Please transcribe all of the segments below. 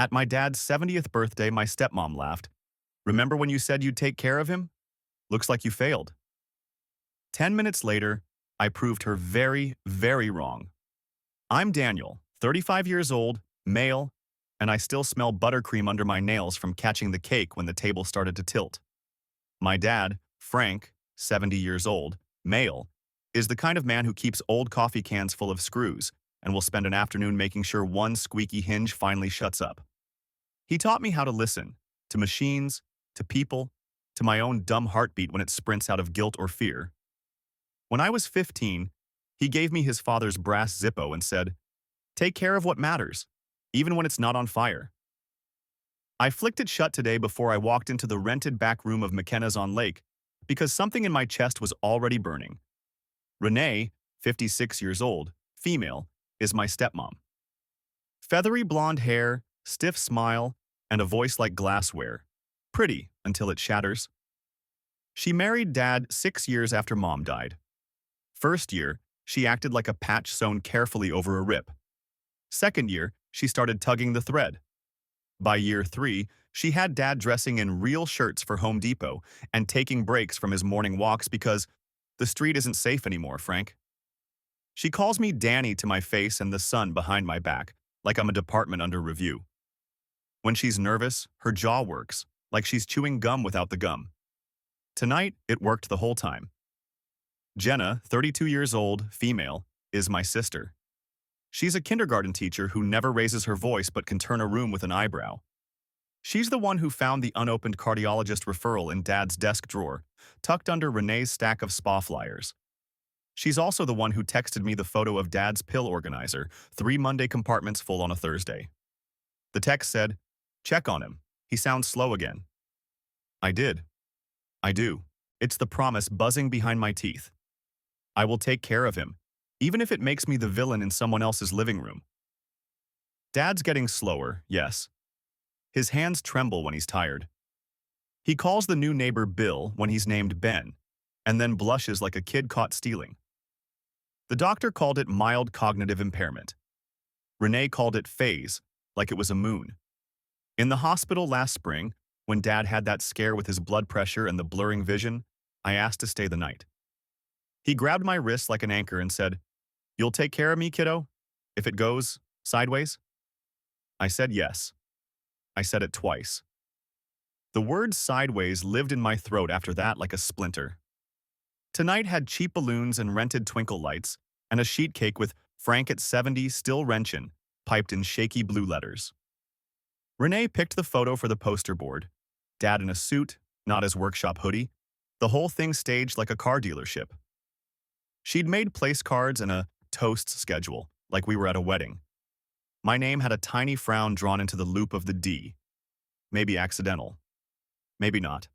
At my dad's 70th birthday, my stepmom laughed. Remember when you said you'd take care of him? Looks like you failed. 10 minutes later, I proved her very, very wrong. I'm Daniel, 35 years old, male, and I still smell buttercream under my nails from catching the cake when the table started to tilt. My dad, Frank, 70 years old, male, is the kind of man who keeps old coffee cans full of screws and will spend an afternoon making sure one squeaky hinge finally shuts up. He taught me how to listen, to machines, to people, to my own dumb heartbeat when it sprints out of guilt or fear. When I was 15, he gave me his father's brass Zippo and said, "Take care of what matters, even when it's not on fire." I flicked it shut today before I walked into the rented back room of McKenna's on Lake because something in my chest was already burning. Renee, 56 years old, female, is my stepmom. Feathery blonde hair, stiff smile, and a voice like glassware. Pretty until it shatters. She married Dad 6 years after Mom died. First year, she acted like a patch sewn carefully over a rip. Second year, she started tugging the thread. By year 3, she had Dad dressing in real shirts for Home Depot and taking breaks from his morning walks because the street isn't safe anymore, Frank. She calls me Danny to my face and the sun behind my back, like I'm a department under review. When she's nervous, her jaw works, like she's chewing gum without the gum. Tonight, it worked the whole time. Jenna, 32 years old, female, is my sister. She's a kindergarten teacher who never raises her voice but can turn a room with an eyebrow. She's the one who found the unopened cardiologist referral in Dad's desk drawer, tucked under Renee's stack of spa flyers. She's also the one who texted me the photo of Dad's pill organizer, 3 Monday compartments full on a Thursday. The text said, "Check on him. He sounds slow again." I did. I do. It's the promise buzzing behind my teeth. I will take care of him, even if it makes me the villain in someone else's living room. Dad's getting slower, yes. His hands tremble when he's tired. He calls the new neighbor Bill when he's named Ben, and then blushes like a kid caught stealing. The doctor called it mild cognitive impairment. Renee called it phase, like it was a moon. In the hospital last spring, when Dad had that scare with his blood pressure and the blurring vision, I asked to stay the night. He grabbed my wrist like an anchor and said, "You'll take care of me, kiddo, if it goes sideways?" I said yes. I said it twice. The word sideways lived in my throat after that like a splinter. Tonight had cheap balloons and rented twinkle lights, and a sheet cake with "Frank at 70 still wrenchin'" piped in shaky blue letters. Renee picked the photo for the poster board. Dad in a suit, not his workshop hoodie. The whole thing staged like a car dealership. She'd made place cards and a toasts schedule, like we were at a wedding. My name had a tiny frown drawn into the loop of the D. Maybe accidental. Maybe not.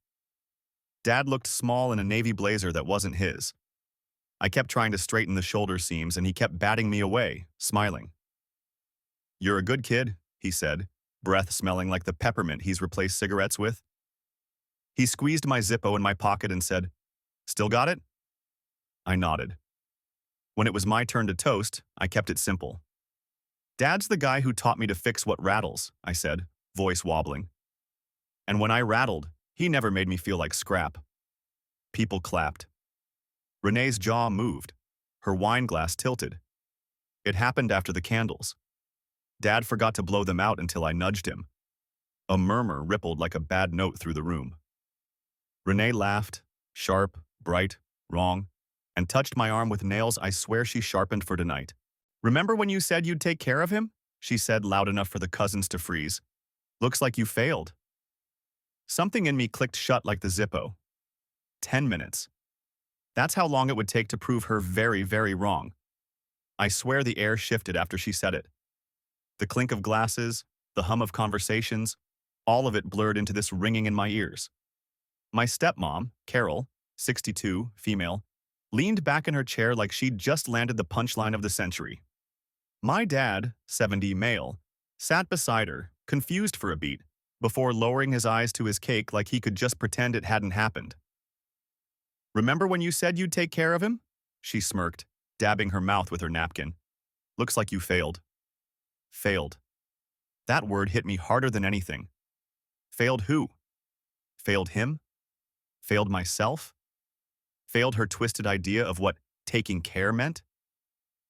Dad looked small in a navy blazer that wasn't his. I kept trying to straighten the shoulder seams and he kept batting me away, smiling. "You're a good kid," he said, breath smelling like the peppermint he's replaced cigarettes with. He squeezed my Zippo in my pocket and said, "Still got it?" I nodded. When it was my turn to toast, I kept it simple. "Dad's the guy who taught me to fix what rattles," I said, voice wobbling. And when I rattled, he never made me feel like scrap. People clapped. Renee's jaw moved. Her wine glass tilted. It happened after the candles. Dad forgot to blow them out until I nudged him. A murmur rippled like a bad note through the room. Renee laughed, sharp, bright, wrong, and touched my arm with nails I swear she sharpened for tonight. "Remember when you said you'd take care of him?" she said loud enough for the cousins to freeze. "Looks like you failed." Something in me clicked shut like the Zippo. 10 minutes. That's how long it would take to prove her very, very wrong. I swear the air shifted after she said it. The clink of glasses, the hum of conversations, all of it blurred into this ringing in my ears. My stepmom, Carol, 62, female, leaned back in her chair like she'd just landed the punchline of the century. My dad, 70, male, sat beside her, confused for a beat, before lowering his eyes to his cake like he could just pretend it hadn't happened. "Remember when you said you'd take care of him?" she smirked, dabbing her mouth with her napkin. "Looks like you failed." Failed. That word hit me harder than anything. Failed who? Failed him? Failed myself? Failed her twisted idea of what taking care meant?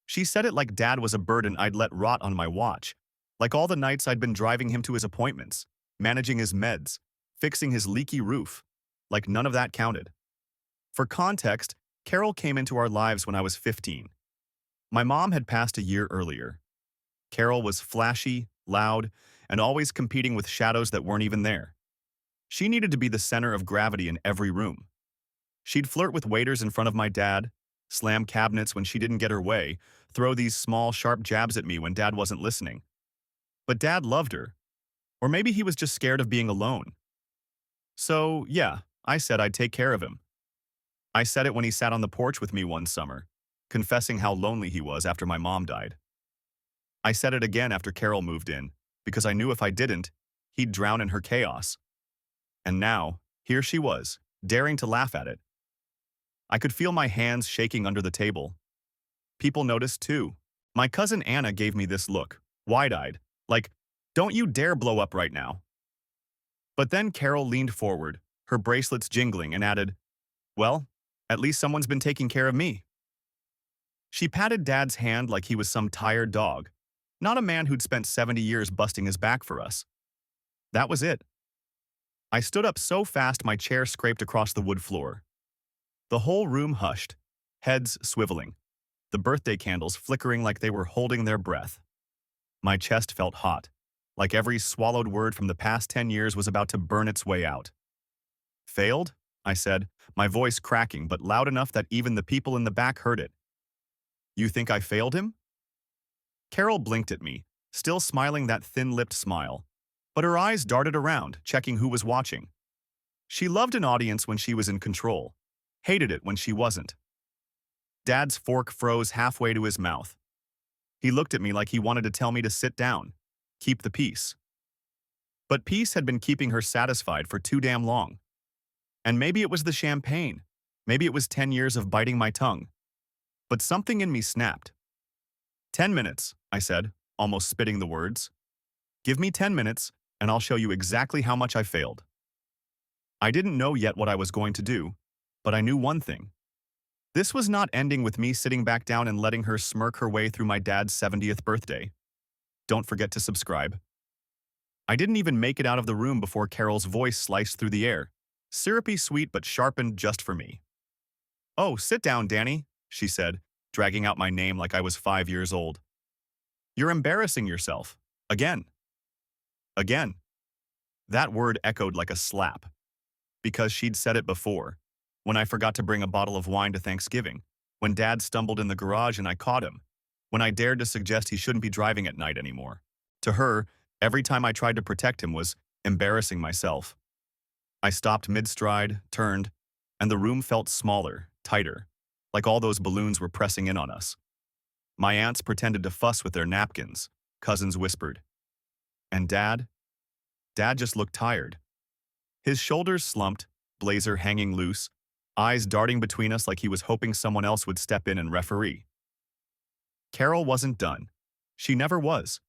She said it like Dad was a burden I'd let rot on my watch, like all the nights I'd been driving him to his appointments, managing his meds, fixing his leaky roof, like none of that counted. For context, Carol came into our lives when I was 15. My mom had passed a year earlier. Carol was flashy, loud, and always competing with shadows that weren't even there. She needed to be the center of gravity in every room. She'd flirt with waiters in front of my dad, slam cabinets when she didn't get her way, throw these small, sharp jabs at me when Dad wasn't listening. But Dad loved her. Or maybe he was just scared of being alone. So, yeah, I said I'd take care of him. I said it when he sat on the porch with me one summer, confessing how lonely he was after my mom died. I said it again after Carol moved in, because I knew if I didn't, he'd drown in her chaos. And now, here she was, daring to laugh at it. I could feel my hands shaking under the table. People noticed too. My cousin Anna gave me this look, wide-eyed, like, "Don't you dare blow up right now." But then Carol leaned forward, her bracelets jingling, and added, "Well, at least someone's been taking care of me." She patted Dad's hand like he was some tired dog, not a man who'd spent 70 years busting his back for us. That was it. I stood up so fast my chair scraped across the wood floor. The whole room hushed, heads swiveling, the birthday candles flickering like they were holding their breath. My chest felt hot, like every swallowed word from the past 10 years was about to burn its way out. "Failed?" I said, my voice cracking but loud enough that even the people in the back heard it. "You think I failed him?" Carol blinked at me, still smiling that thin-lipped smile, but her eyes darted around, checking who was watching. She loved an audience when she was in control, hated it when she wasn't. Dad's fork froze halfway to his mouth. He looked at me like he wanted to tell me to sit down, keep the peace. But peace had been keeping her satisfied for too damn long. And maybe it was the champagne, maybe it was 10 years of biting my tongue. But something in me snapped. 10 minutes, I said, almost spitting the words. Give me 10 minutes, and I'll show you exactly how much I failed. I didn't know yet what I was going to do, but I knew one thing. This was not ending with me sitting back down and letting her smirk her way through my dad's 70th birthday. Don't forget to subscribe. I didn't even make it out of the room before Carol's voice sliced through the air, syrupy sweet but sharpened just for me. "Oh, sit down, Danny," she said, dragging out my name like I was 5 years old. "You're embarrassing yourself. Again." Again. That word echoed like a slap. Because she'd said it before, when I forgot to bring a bottle of wine to Thanksgiving, when Dad stumbled in the garage and I caught him, when I dared to suggest he shouldn't be driving at night anymore. To her, every time I tried to protect him was embarrassing myself. I stopped mid-stride, turned, and the room felt smaller, tighter, like all those balloons were pressing in on us. My aunts pretended to fuss with their napkins, cousins whispered. And Dad? Dad just looked tired. His shoulders slumped, blazer hanging loose, eyes darting between us like he was hoping someone else would step in and referee. Carol wasn't done. She never was.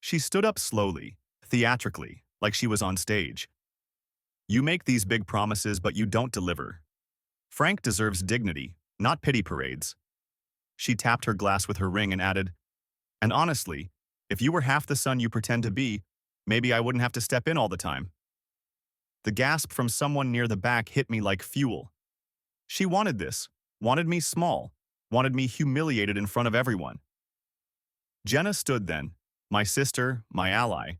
She stood up slowly, theatrically, like she was on stage. "You make these big promises, but you don't deliver. Frank deserves dignity, not pity parades." She tapped her glass with her ring and added, "And honestly, if you were half the son you pretend to be, maybe I wouldn't have to step in all the time." The gasp from someone near the back hit me like fuel. She wanted this, wanted me small, wanted me humiliated in front of everyone. Jenna stood then, my sister, my ally,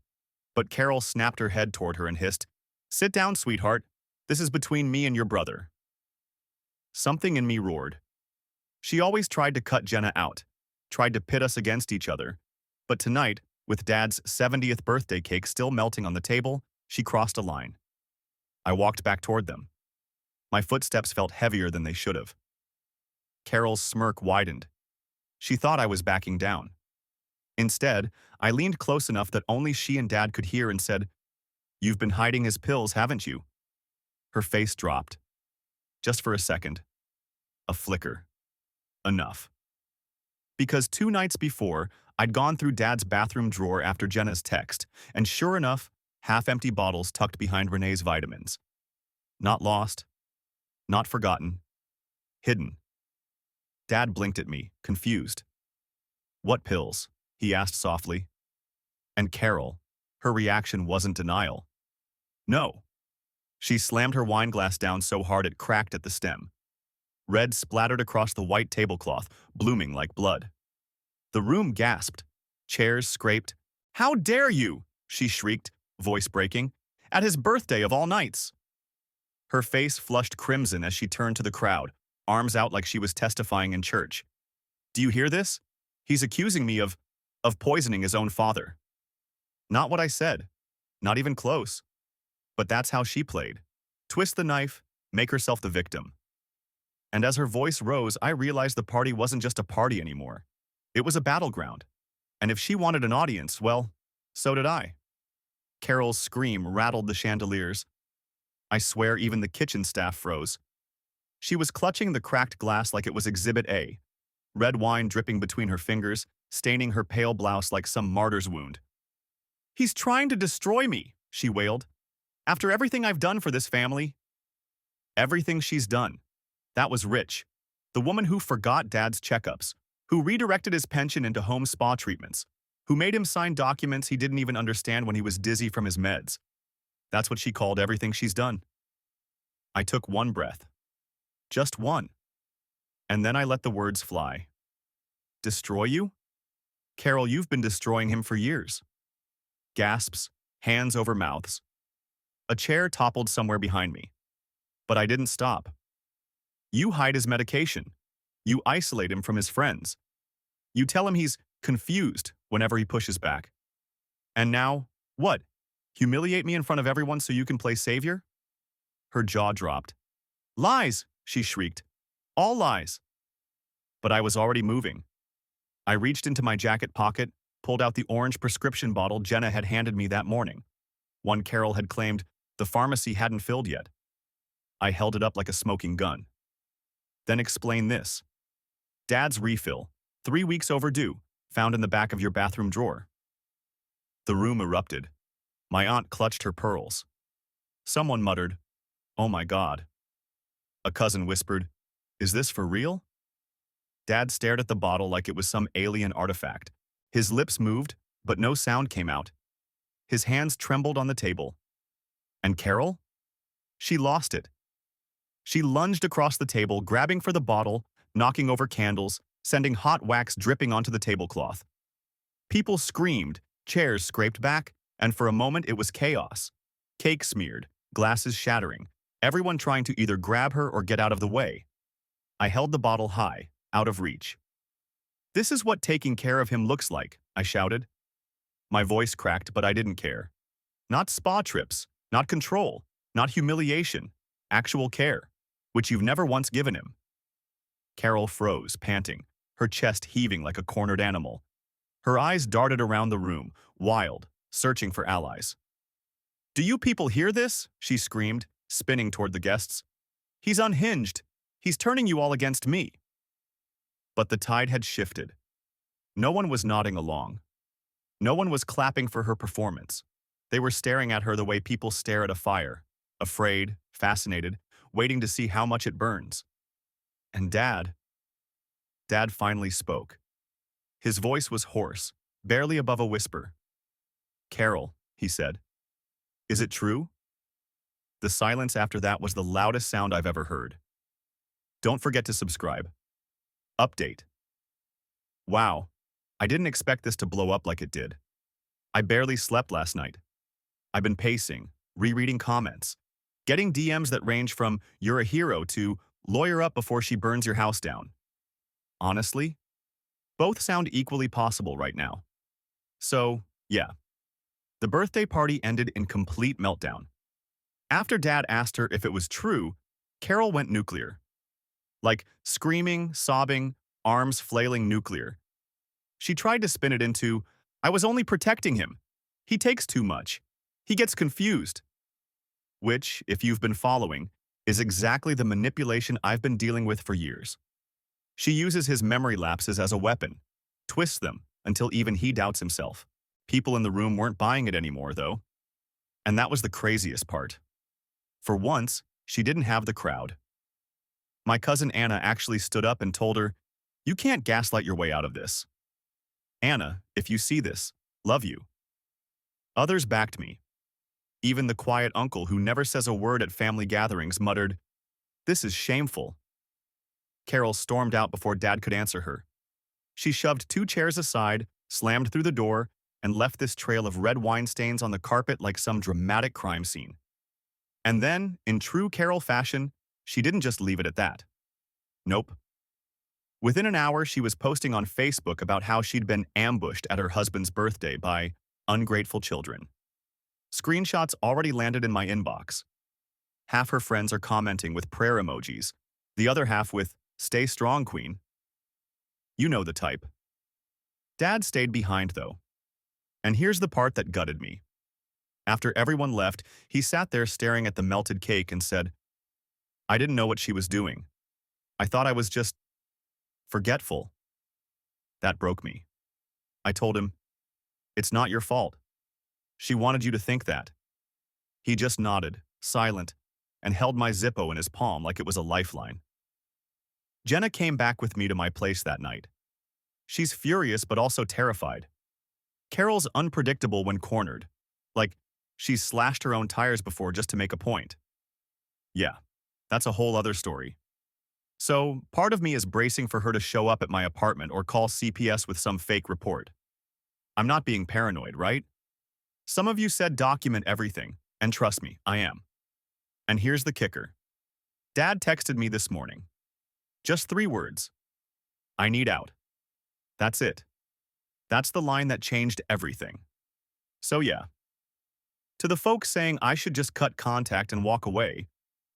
but Carol snapped her head toward her and hissed, "Sit down, sweetheart. This is between me and your brother." Something in me roared. She always tried to cut Jenna out, tried to pit us against each other, but tonight, with Dad's 70th birthday cake still melting on the table, she crossed a line. I walked back toward them. My footsteps felt heavier than they should have. Carol's smirk widened. She thought I was backing down. Instead, I leaned close enough that only she and Dad could hear and said, "You've been hiding his pills, haven't you?" Her face dropped. Just for a second. A flicker. Enough. Because 2 nights before, I'd gone through Dad's bathroom drawer after Jenna's text, and sure enough, half-empty bottles tucked behind Renee's vitamins. Not lost, not forgotten, hidden. Dad blinked at me, confused. "What pills?" he asked softly. And Carol, her reaction wasn't denial. No. She slammed her wine glass down so hard it cracked at the stem. Red splattered across the white tablecloth, blooming like blood. The room gasped. Chairs scraped. "How dare you!" she shrieked, voice breaking. "At his birthday of all nights!" Her face flushed crimson as she turned to the crowd, arms out like she was testifying in church. "Do you hear this? He's accusing me of poisoning his own father." Not what I said. Not even close. But that's how she played. Twist the knife, make herself the victim. And as her voice rose, I realized the party wasn't just a party anymore. It was a battleground. And if she wanted an audience, well, so did I. Carol's scream rattled the chandeliers. I swear even the kitchen staff froze. She was clutching the cracked glass like it was Exhibit A, red wine dripping between her fingers, staining her pale blouse like some martyr's wound. "He's trying to destroy me," she wailed. "After everything I've done for this family." Everything she's done. That was Rich, the woman who forgot Dad's checkups, who redirected his pension into home spa treatments, who made him sign documents he didn't even understand when he was dizzy from his meds. That's what she called everything she's done. I took one breath. Just one. And then I let the words fly. "Destroy you? Carol, you've been destroying him for years." Gasps, hands over mouths. A chair toppled somewhere behind me. But I didn't stop. "You hide his medication. You isolate him from his friends. You tell him he's confused whenever he pushes back. And now, what? Humiliate me in front of everyone so you can play savior?" Her jaw dropped. "Lies!" she shrieked. "All lies." But I was already moving. I reached into my jacket pocket, pulled out the orange prescription bottle Jenna had handed me that morning. One Carol had claimed the pharmacy hadn't filled yet. I held it up like a smoking gun. "Then explain this. Dad's refill, 3 weeks overdue, found in the back of your bathroom drawer." The room erupted. My aunt clutched her pearls. Someone muttered, "Oh my God." A cousin whispered, "Is this for real?" Dad stared at the bottle like it was some alien artifact. His lips moved, but no sound came out. His hands trembled on the table. And Carol? She lost it. She lunged across the table, grabbing for the bottle, knocking over candles, sending hot wax dripping onto the tablecloth. People screamed, chairs scraped back, and for a moment it was chaos. Cake smeared, glasses shattering, everyone trying to either grab her or get out of the way. I held the bottle high, out of reach. "This is what taking care of him looks like," I shouted. My voice cracked, but I didn't care. Not spa trips, not control, not humiliation, actual care, which you've never once given him. Carol froze, panting, her chest heaving like a cornered animal. Her eyes darted around the room, wild, searching for allies. "Do you people hear this?" she screamed, spinning toward the guests. "He's unhinged. He's turning you all against me." But the tide had shifted. No one was nodding along. No one was clapping for her performance. They were staring at her the way people stare at a fire, afraid, fascinated, waiting to see how much it burns. And Dad finally spoke. His voice was hoarse, barely above a whisper. "Carol," he said, "is it true?" The silence after that was the loudest sound I've ever heard. Don't forget to subscribe. Update. Wow, I didn't expect this to blow up like it did. I barely slept last night. I've been pacing, rereading comments, getting DMs that range from "you're a hero" to "lawyer up before she burns your house down." Honestly, both sound equally possible right now. So, yeah. The birthday party ended in complete meltdown. After Dad asked her if it was true, Carol went nuclear. Like screaming, sobbing, arms flailing nuclear. She tried to spin it into, "I was only protecting him. He takes too much. He gets confused." Which, if you've been following, is exactly the manipulation I've been dealing with for years. She uses his memory lapses as a weapon, twists them until even he doubts himself. People in the room weren't buying it anymore, though. And that was the craziest part. For once, she didn't have the crowd. My cousin Anna actually stood up and told her, "You can't gaslight your way out of this. Anna, if you see this, love you." Others backed me. Even the quiet uncle who never says a word at family gatherings muttered, "This is shameful." Carol stormed out before Dad could answer her. She shoved 2 chairs aside, slammed through the door, and left this trail of red wine stains on the carpet like some dramatic crime scene. And then, in true Carol fashion, she didn't just leave it at that. Nope. Within an hour, she was posting on Facebook about how she'd been ambushed at her husband's birthday by ungrateful children. Screenshots already landed in my inbox. Half her friends are commenting with prayer emojis, the other half with "Stay strong, Queen." You know the type. Dad stayed behind, though. And here's the part that gutted me. After everyone left, he sat there staring at the melted cake and said, "I didn't know what she was doing. I thought I was just forgetful." That broke me. I told him, "It's not your fault. She wanted you to think that." He just nodded, silent, and held my Zippo in his palm like it was a lifeline. Jenna came back with me to my place that night. She's furious but also terrified. Carol's unpredictable when cornered. Like, she's slashed her own tires before just to make a point. Yeah, that's a whole other story. So, part of me is bracing for her to show up at my apartment or call CPS with some fake report. I'm not being paranoid, right? Some of you said document everything, and trust me, I am. And here's the kicker. Dad texted me this morning. Just 3 words. "I need out." That's it. That's the line that changed everything. So yeah. To the folks saying I should just cut contact and walk away,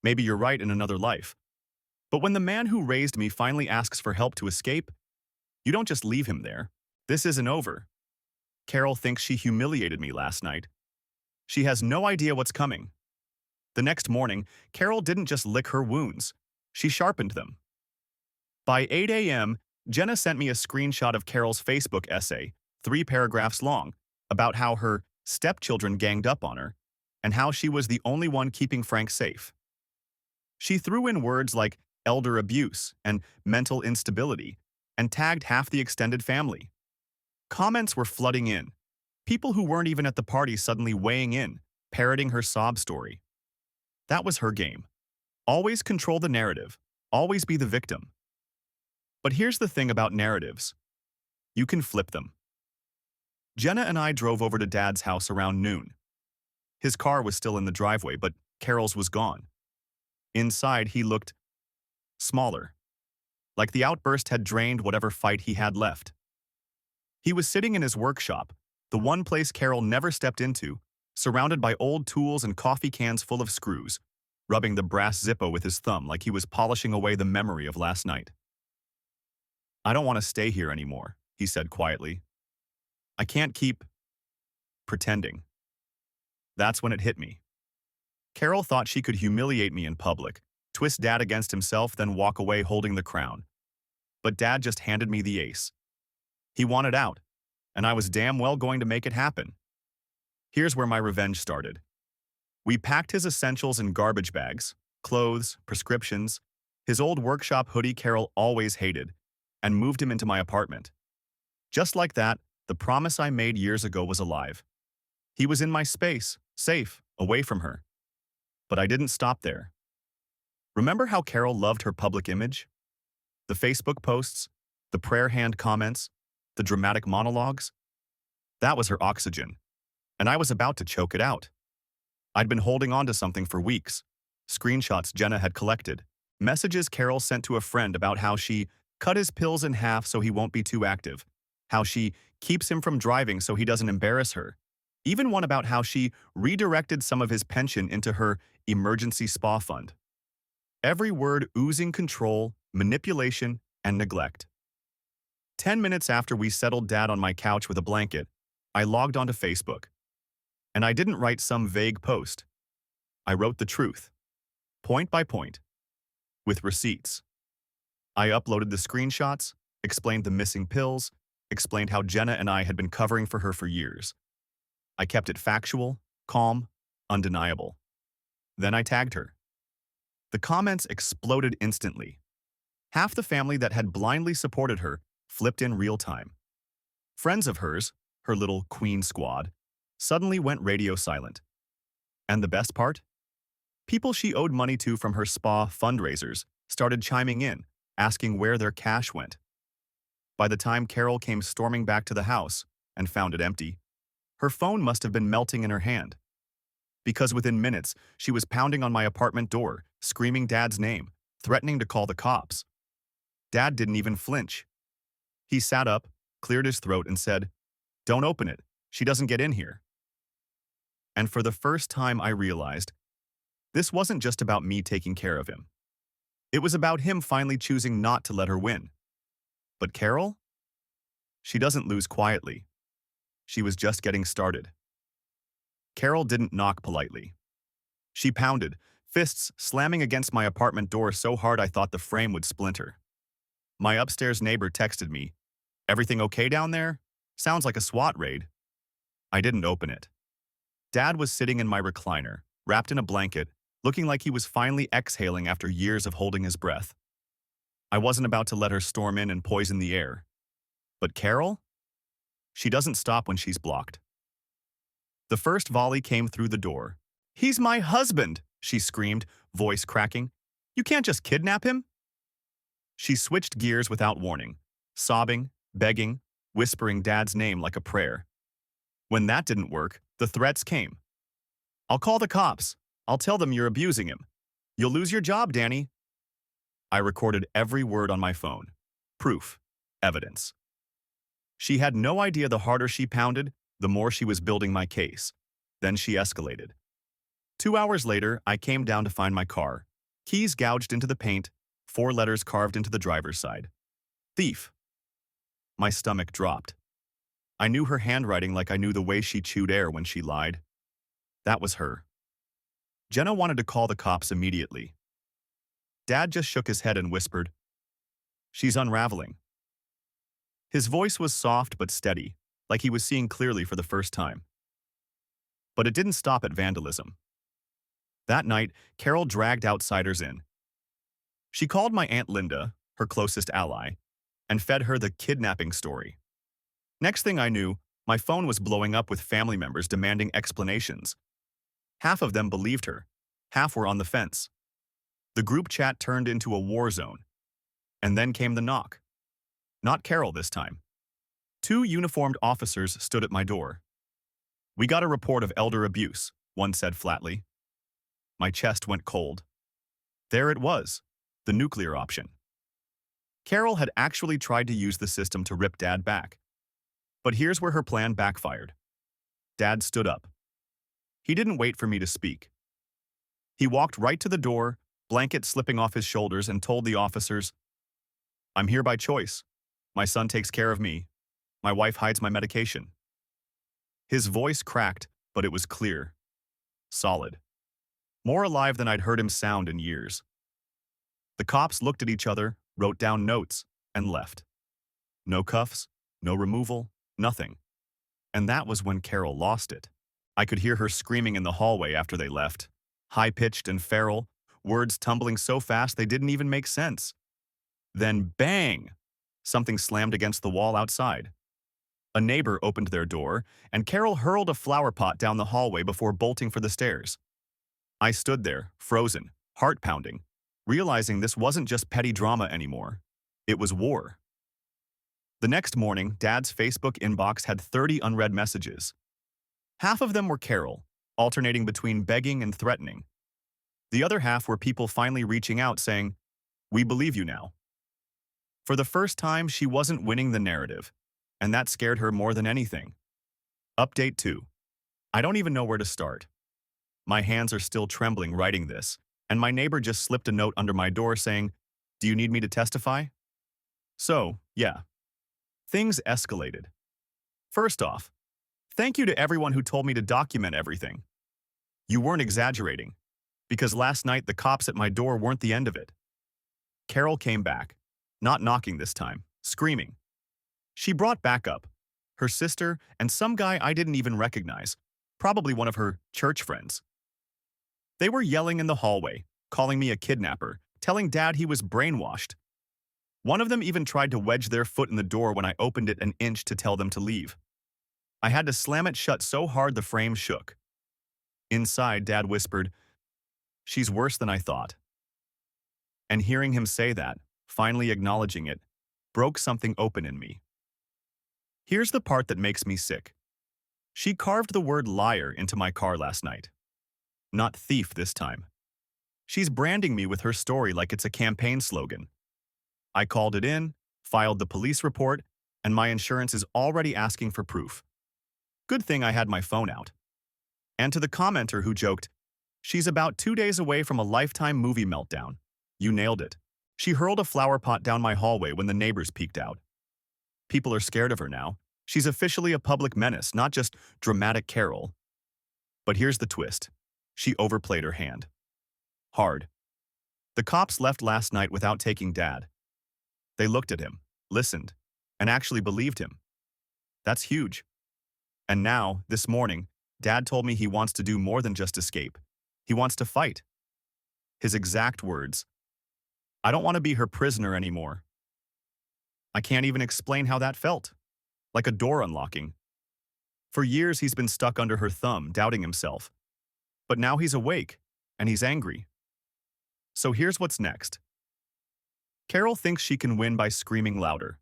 maybe you're right in another life. But when the man who raised me finally asks for help to escape, you don't just leave him there. This isn't over. Carol thinks she humiliated me last night. She has no idea what's coming. The next morning, Carol didn't just lick her wounds. She sharpened them. By 8 a.m., Jenna sent me a screenshot of Carol's Facebook essay, 3 paragraphs long, about how her stepchildren ganged up on her and how she was the only one keeping Frank safe. She threw in words like elder abuse and mental instability and tagged half the extended family. Comments were flooding in. People who weren't even at the party suddenly weighing in, parroting her sob story. That was her game. Always control the narrative. Always be the victim. But here's the thing about narratives. You can flip them. Jenna and I drove over to Dad's house around noon. His car was still in the driveway, but Carol's was gone. Inside, he looked smaller, like the outburst had drained whatever fight he had left. He was sitting in his workshop, the one place Carol never stepped into, surrounded by old tools and coffee cans full of screws, rubbing the brass Zippo with his thumb like he was polishing away the memory of last night. "I don't want to stay here anymore," he said quietly. "I can't keep pretending." That's when it hit me. Carol thought she could humiliate me in public, twist Dad against himself, then walk away holding the crown. But Dad just handed me the ace. He wanted out, and I was damn well going to make it happen. Here's where my revenge started. We packed his essentials in garbage bags, clothes, prescriptions, his old workshop hoodie Carol always hated, and moved him into my apartment. Just like that, the promise I made years ago was alive. He was in my space, safe, away from her. But I didn't stop there. Remember how Carol loved her public image? The Facebook posts, the prayer hand comments, the dramatic monologues? That was her oxygen, and I was about to choke it out. I'd been holding on to something for weeks. Screenshots Jenna had collected, messages Carol sent to a friend about how she cut his pills in half so he won't be too active, how she keeps him from driving so he doesn't embarrass her, even one about how she redirected some of his pension into her emergency spa fund. Every word oozing control, manipulation, and neglect. 10 minutes after we settled Dad on my couch with a blanket, I logged onto Facebook. And I didn't write some vague post. I wrote the truth, point by point, with receipts. I uploaded the screenshots, explained the missing pills, explained how Jenna and I had been covering for her for years. I kept it factual, calm, undeniable. Then I tagged her. The comments exploded instantly. Half the family that had blindly supported her flipped in real time. Friends of hers, her little queen squad, suddenly went radio silent. And the best part? People she owed money to from her spa fundraisers started chiming in, asking where their cash went. By the time Carol came storming back to the house and found it empty, her phone must have been melting in her hand. Because within minutes, she was pounding on my apartment door, screaming Dad's name, threatening to call the cops. Dad didn't even flinch. He sat up, cleared his throat, and said, "Don't open it. She doesn't get in here." And for the first time, I realized this wasn't just about me taking care of him. It was about him finally choosing not to let her win. But Carol? She doesn't lose quietly. She was just getting started. Carol didn't knock politely. She pounded, fists slamming against my apartment door so hard I thought the frame would splinter. My upstairs neighbor texted me, "Everything okay down there? Sounds like a SWAT raid." I didn't open it. Dad was sitting in my recliner, wrapped in a blanket, looking like he was finally exhaling after years of holding his breath. I wasn't about to let her storm in and poison the air. But Carol? She doesn't stop when she's blocked. The first volley came through the door. "He's my husband!" she screamed, voice cracking. "You can't just kidnap him!" She switched gears without warning, sobbing, begging, whispering Dad's name like a prayer. When that didn't work, the threats came. "I'll call the cops. I'll tell them you're abusing him. You'll lose your job, Danny." I recorded every word on my phone. Proof. Evidence. She had no idea the harder she pounded, the more she was building my case. Then she escalated. 2 hours later, I came down to find my car. Keys gouged into the paint, 4 letters carved into the driver's side. Thief. My stomach dropped. I knew her handwriting like I knew the way she chewed air when she lied. That was her. Jenna wanted to call the cops immediately. Dad just shook his head and whispered, "She's unraveling." His voice was soft but steady, like he was seeing clearly for the first time. But it didn't stop at vandalism. That night, Carol dragged outsiders in. She called my Aunt Linda, her closest ally, and fed her the kidnapping story. Next thing I knew, my phone was blowing up with family members demanding explanations. Half of them believed her, half were on the fence. The group chat turned into a war zone. And then came the knock. Not Carol this time. 2 uniformed officers stood at my door. "We got a report of elder abuse," one said flatly. My chest went cold. There it was, the nuclear option. Carol had actually tried to use the system to rip Dad back. But here's where her plan backfired. Dad stood up. He didn't wait for me to speak. He walked right to the door, blanket slipping off his shoulders, and told the officers, "I'm here by choice. My son takes care of me. My wife hides my medication." His voice cracked, but it was clear. Solid. More alive than I'd heard him sound in years. The cops looked at each other, wrote down notes, and left. No cuffs, no removal, nothing. And that was when Carol lost it. I could hear her screaming in the hallway after they left. High-pitched and feral, words tumbling so fast they didn't even make sense. Then bang! Something slammed against the wall outside. A neighbor opened their door, and Carol hurled a flower pot down the hallway before bolting for the stairs. I stood there, frozen, heart pounding, realizing this wasn't just petty drama anymore. It was war. The next morning, Dad's Facebook inbox had 30 unread messages. Half of them were Carol, alternating between begging and threatening. The other half were people finally reaching out saying, "We believe you now." For the first time, she wasn't winning the narrative, and that scared her more than anything. Update 2. I don't even know where to start. My hands are still trembling writing this, and my neighbor just slipped a note under my door saying, "Do you need me to testify?" So, yeah. Things escalated. First off, thank you to everyone who told me to document everything. You weren't exaggerating, because last night the cops at my door weren't the end of it. Carol came back, not knocking this time, screaming. She brought backup, her sister and some guy I didn't even recognize, probably one of her church friends. They were yelling in the hallway, calling me a kidnapper, telling Dad he was brainwashed. One of them even tried to wedge their foot in the door when I opened it an inch to tell them to leave. I had to slam it shut so hard the frame shook. Inside, Dad whispered, "She's worse than I thought." And hearing him say that, finally acknowledging it, broke something open in me. Here's the part that makes me sick. She carved the word liar into my car last night. Not thief this time. She's branding me with her story like it's a campaign slogan. I called it in, filed the police report, and my insurance is already asking for proof. Good thing I had my phone out. And to the commenter who joked, "She's about 2 days away from a Lifetime movie meltdown. You nailed it." She hurled a flower pot down my hallway when the neighbors peeked out. People are scared of her now. She's officially a public menace, not just dramatic Carol. But here's the twist. She overplayed her hand. Hard. The cops left last night without taking Dad. They looked at him, listened, and actually believed him. That's huge. And now, this morning, Dad told me he wants to do more than just escape. He wants to fight. His exact words, "I don't want to be her prisoner anymore." I can't even explain how that felt. Like a door unlocking. For years he's been stuck under her thumb, doubting himself. But now he's awake, and he's angry. So here's what's next. Carol thinks she can win by screaming louder.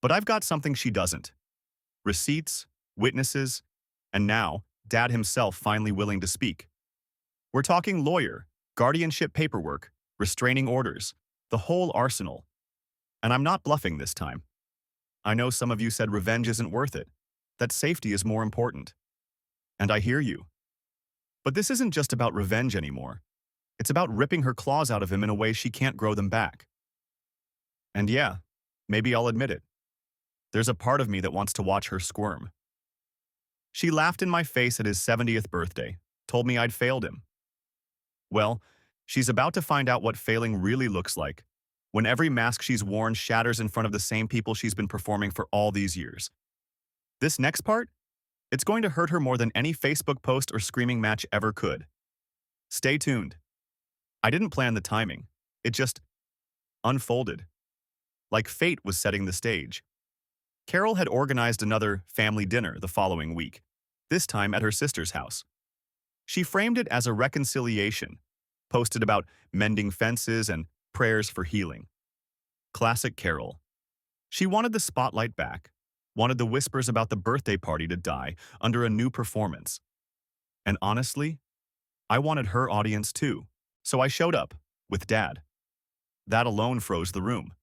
But I've got something she doesn't. Receipts, witnesses, and now, Dad himself finally willing to speak. We're talking lawyer, guardianship paperwork, restraining orders, the whole arsenal. And I'm not bluffing this time. I know some of you said revenge isn't worth it, that safety is more important. And I hear you. But this isn't just about revenge anymore. It's about ripping her claws out of him in a way she can't grow them back. And yeah, maybe I'll admit it. There's a part of me that wants to watch her squirm. She laughed in my face at his 70th birthday, told me I'd failed him. Well, she's about to find out what failing really looks like, when every mask she's worn shatters in front of the same people she's been performing for all these years. This next part? It's going to hurt her more than any Facebook post or screaming match ever could. Stay tuned. I didn't plan the timing. It just unfolded. Like fate was setting the stage. Carol had organized another family dinner the following week, this time at her sister's house. She framed it as a reconciliation, posted about mending fences and prayers for healing. Classic Carol. She wanted the spotlight back, wanted the whispers about the birthday party to die under a new performance. And honestly, I wanted her audience too, so I showed up, with Dad. That alone froze the room.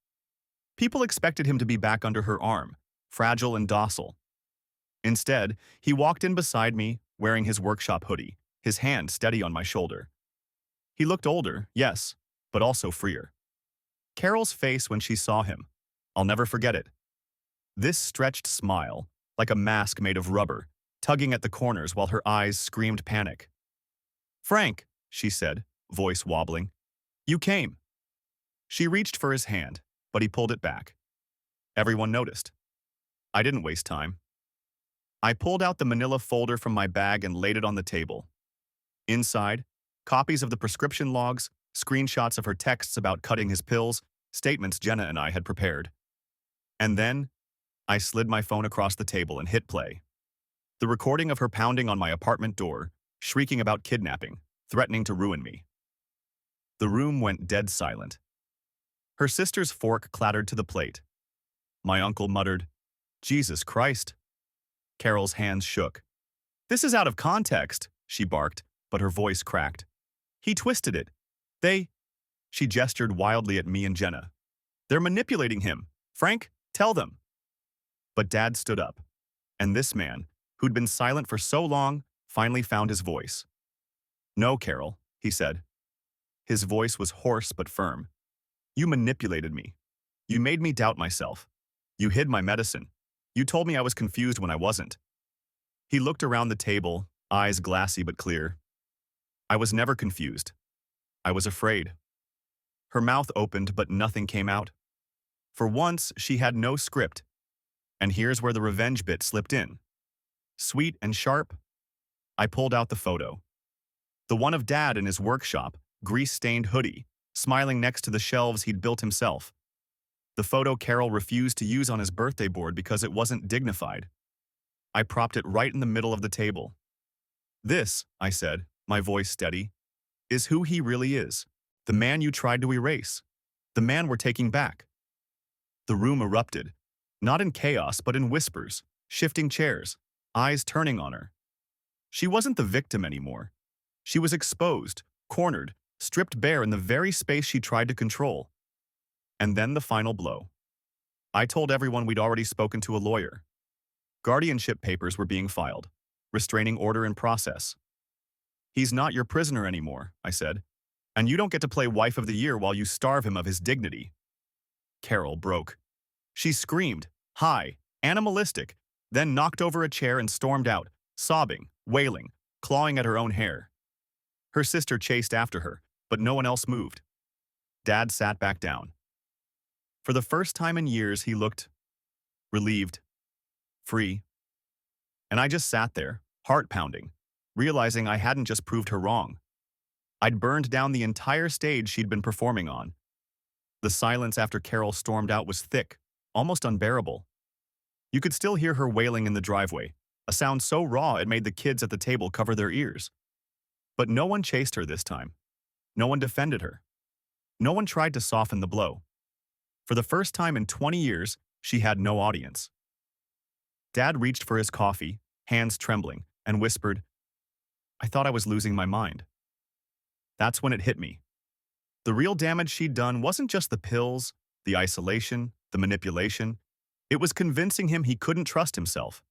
People expected him to be back under her arm, fragile and docile. Instead, he walked in beside me, wearing his workshop hoodie, his hand steady on my shoulder. He looked older, yes, but also freer. Carol's face when she saw him, I'll never forget it. This stretched smile, like a mask made of rubber, tugging at the corners while her eyes screamed panic. "Frank," she said, voice wobbling. "You came." She reached for his hand, but he pulled it back. Everyone noticed. I didn't waste time. I pulled out the manila folder from my bag and laid it on the table. Inside, copies of the prescription logs, screenshots of her texts about cutting his pills, statements Jenna and I had prepared. And then, I slid my phone across the table and hit play. The recording of her pounding on my apartment door, shrieking about kidnapping, threatening to ruin me. The room went dead silent. Her sister's fork clattered to the plate. My uncle muttered, "Jesus Christ." Carol's hands shook. "This is out of context," she barked, but her voice cracked. "He twisted it. She gestured wildly at me and Jenna. "They're manipulating him. Frank, tell them." But Dad stood up, and this man, who'd been silent for so long, finally found his voice. "No, Carol," he said. His voice was hoarse but firm. "You manipulated me. You made me doubt myself. You hid my medicine. You told me I was confused when I wasn't." He looked around the table, eyes glassy but clear. "I was never confused. I was afraid." Her mouth opened, but nothing came out. For once, she had no script. And here's where the revenge bit slipped in. Sweet and sharp, I pulled out the photo. The one of Dad in his workshop, grease-stained hoodie, smiling next to the shelves he'd built himself. The photo Carol refused to use on his birthday board because it wasn't dignified. I propped it right in the middle of the table. This, I said, my voice steady, is who he really is. The man you tried to erase. The man we're taking back. The room erupted, not in chaos but in whispers, shifting chairs, eyes turning on her. She wasn't the victim anymore. She was exposed, cornered, stripped bare in the very space she tried to control. And then the final blow. I told everyone we'd already spoken to a lawyer. Guardianship papers were being filed. Restraining order in process. He's not your prisoner anymore, I said. And you don't get to play wife of the year while you starve him of his dignity. Carol broke. She screamed, high, animalistic, then knocked over a chair and stormed out, sobbing, wailing, clawing at her own hair. Her sister chased after her, but no one else moved. Dad sat back down. For the first time in years, he looked relieved, free. And I just sat there, heart pounding, realizing I hadn't just proved her wrong. I'd burned down the entire stage she'd been performing on. The silence after Carol stormed out was thick, almost unbearable. You could still hear her wailing in the driveway, a sound so raw it made the kids at the table cover their ears. But no one chased her this time. No one defended her. No one tried to soften the blow. For the first time in 20 years, she had no audience. Dad reached for his coffee, hands trembling, and whispered, I thought I was losing my mind. That's when it hit me. The real damage she'd done wasn't just the pills, the isolation, the manipulation. It was convincing him he couldn't trust himself.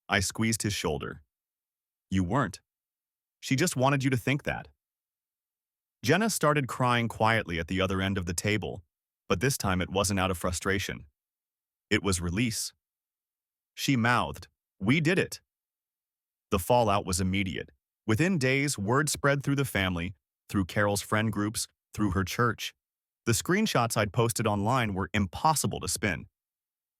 I squeezed his shoulder. You weren't. She just wanted you to think that. Jenna started crying quietly at the other end of the table, but this time it wasn't out of frustration. It was release. She mouthed, we did it. The fallout was immediate. Within days, word spread through the family, through Carol's friend groups, through her church. The screenshots I'd posted online were impossible to spin.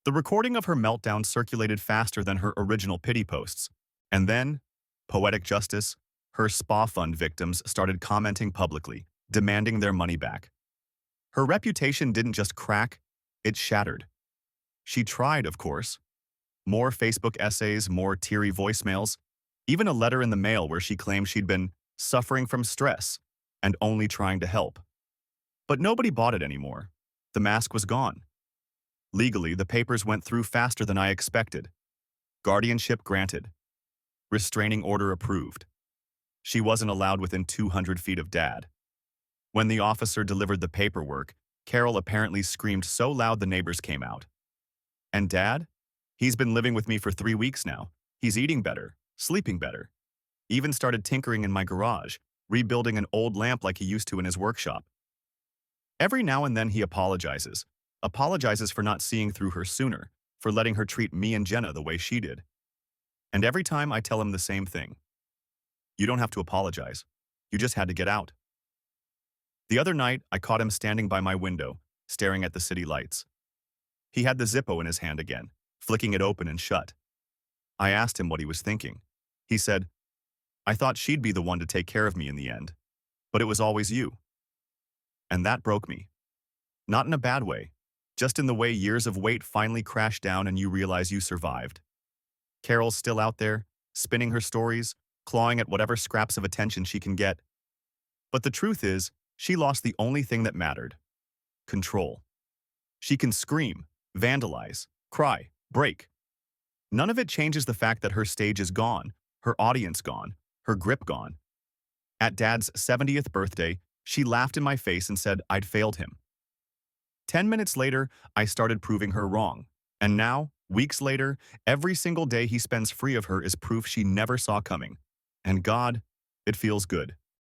The recording of her meltdown circulated faster than her original pity posts. And then, poetic justice, her spa fund victims started commenting publicly, demanding their money back. Her reputation didn't just crack, it shattered. She tried, of course. More Facebook essays, more teary voicemails, even a letter in the mail where she claimed she'd been suffering from stress and only trying to help. But nobody bought it anymore. The mask was gone. Legally, the papers went through faster than I expected. Guardianship granted. Restraining order approved. She wasn't allowed within 200 feet of Dad. When the officer delivered the paperwork, Carol apparently screamed so loud the neighbors came out. And Dad? He's been living with me for 3 weeks now. He's eating better, sleeping better. Even started tinkering in my garage, rebuilding an old lamp like he used to in his workshop. Every now and then he apologizes for not seeing through her sooner, for letting her treat me and Jenna the way she did. And every time I tell him the same thing. You don't have to apologize. You just had to get out. The other night, I caught him standing by my window, staring at the city lights. He had the Zippo in his hand again, flicking it open and shut. I asked him what he was thinking. He said, I thought she'd be the one to take care of me in the end, but it was always you. And that broke me. Not in a bad way, just in the way years of wait finally crash down and you realize you survived. Carol's still out there, spinning her stories, clawing at whatever scraps of attention she can get. But the truth is, she lost the only thing that mattered. Control. She can scream, vandalize, cry, break. None of it changes the fact that her stage is gone, her audience gone, her grip gone. At Dad's 70th birthday, she laughed in my face and said I'd failed him. 10 minutes later, I started proving her wrong. And now, weeks later, every single day he spends free of her is proof she never saw coming. And God, it feels good.